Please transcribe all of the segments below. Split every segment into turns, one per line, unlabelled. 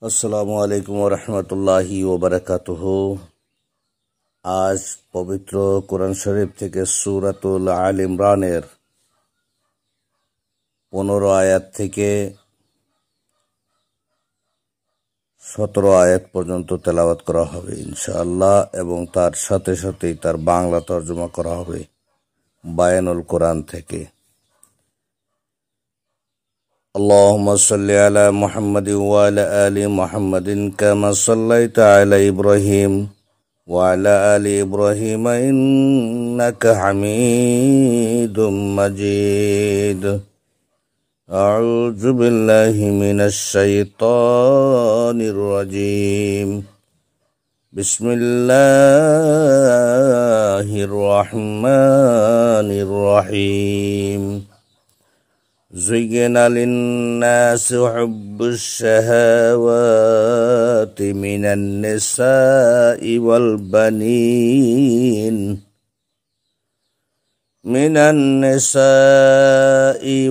আসসালামু আলাইকুম ওয়া রাহমাতুল্লাহি ওয়া বারাকাতুহু। আজ পবিত্র কোরআন শরীফ থেকে সূরাতুল আল ইমরানের 15 আয়াত থেকে 17 আয়াত পর্যন্ত তেলাওয়াত করা হবে ইনশাআল্লাহ, এবং তার সাথে সাথেই তার বাংলা তরজমা করা হবে বায়ানুল কোরআন থেকে। اللهم صل على محمد وعلى آل محمد كما صليت على إبراهيم وعلى آل إبراهيم إنك حميد مجيد. أعوذ بالله من الشيطان الرجيم. بسم الله الرحمن الرحيم. زين للناس حب الشهوات من النساء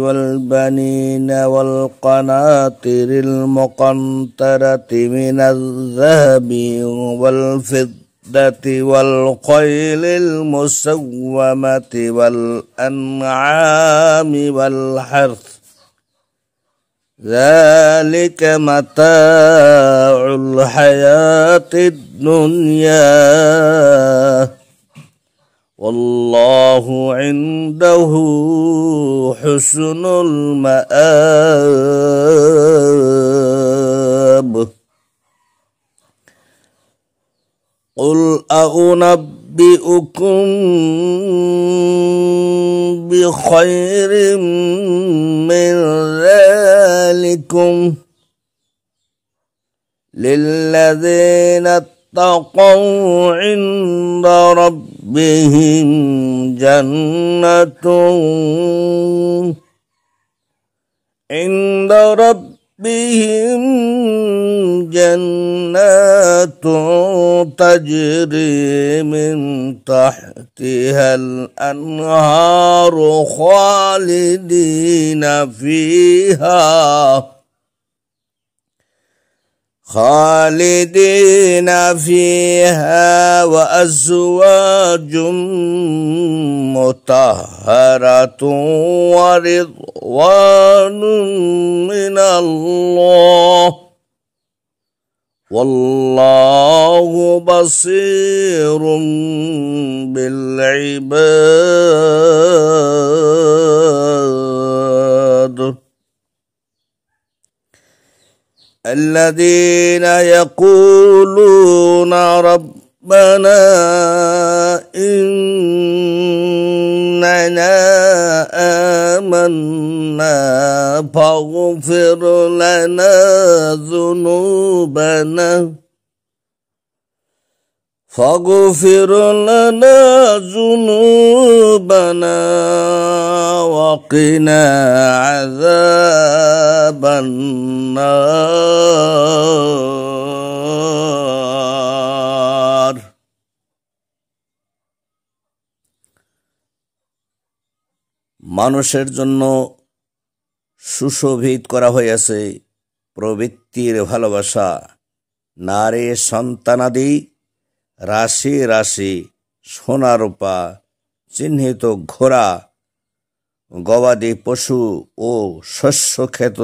والبنين والقناطر المقنطرة من الذهب والفضة والخيل المسومة والأنعام والحرث، ذلك متاع الحياة الدنيا والله عنده حسن المآب. قل أنبئكم بخير من ذلكم للذين اتقوا عند ربهم جنات تجري من تحتها الأنهار خالدين فيها وأزواج مطهرة ورضوان من الله والله بصير بالعباد. الذين يقولون ربنا إننا آمنا فاغفر لنا ذنوبنا وقنا عذاب النار. মানুষের জন্য সুশোভিত করা হয়েছে প্রবৃত্তির ভালোবাসা, নারী সন্তানাদি, রাশি রাশি সোনা রূপা, চিহ্নিত ঘোড়া, গবাদি পশু ও শস্যক্ষেত,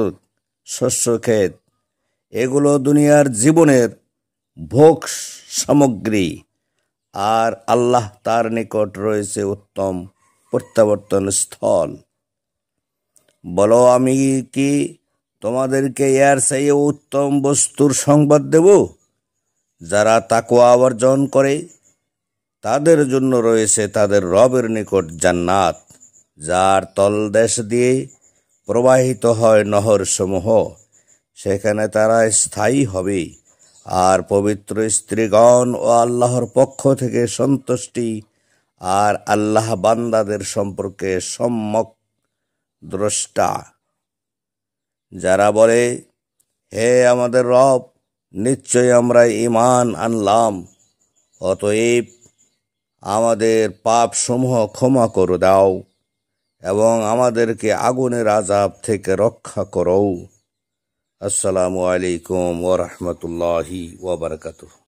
এগুলো দুনিয়ার জীবনের ভোগ সামগ্রী, আর আল্লাহ তার নিকট রয়েছে উত্তম প্রত্যাবর্তন স্থল। বলো, আমি কি তোমাদেরকে এর চেয়ে উত্তম বস্তুর সংবাদ দেব? যারা তাকওয়া অর্জন করে তাদের জন্য রয়েছে তাদের রবের নিকট জান্নাত, যার তলদেশ দিয়ে প্রবাহিত হয় নহর সমূহ, সেখানে তারা স্থায়ী হবে। আর পবিত্র স্ত্রীগণ ও আল্লাহর পক্ষ থেকে সন্তুষ্টি, আর আল্লাহ বান্দাদের সম্পর্কে সম্যক দ্রষ্টা। যারা বলে, হে আমাদের রব, নিশ্চয় আমরা ঈমান আনলাম, অতএব আমাদের পাপ সমূহ ক্ষমা করে দাও এবং আমাদেরকে আগুনের আযাব থেকে রক্ষা করো। আসসালামু আলাইকুম ওয়া রাহমাতুল্লাহি ওয়া বারাকাতুহু।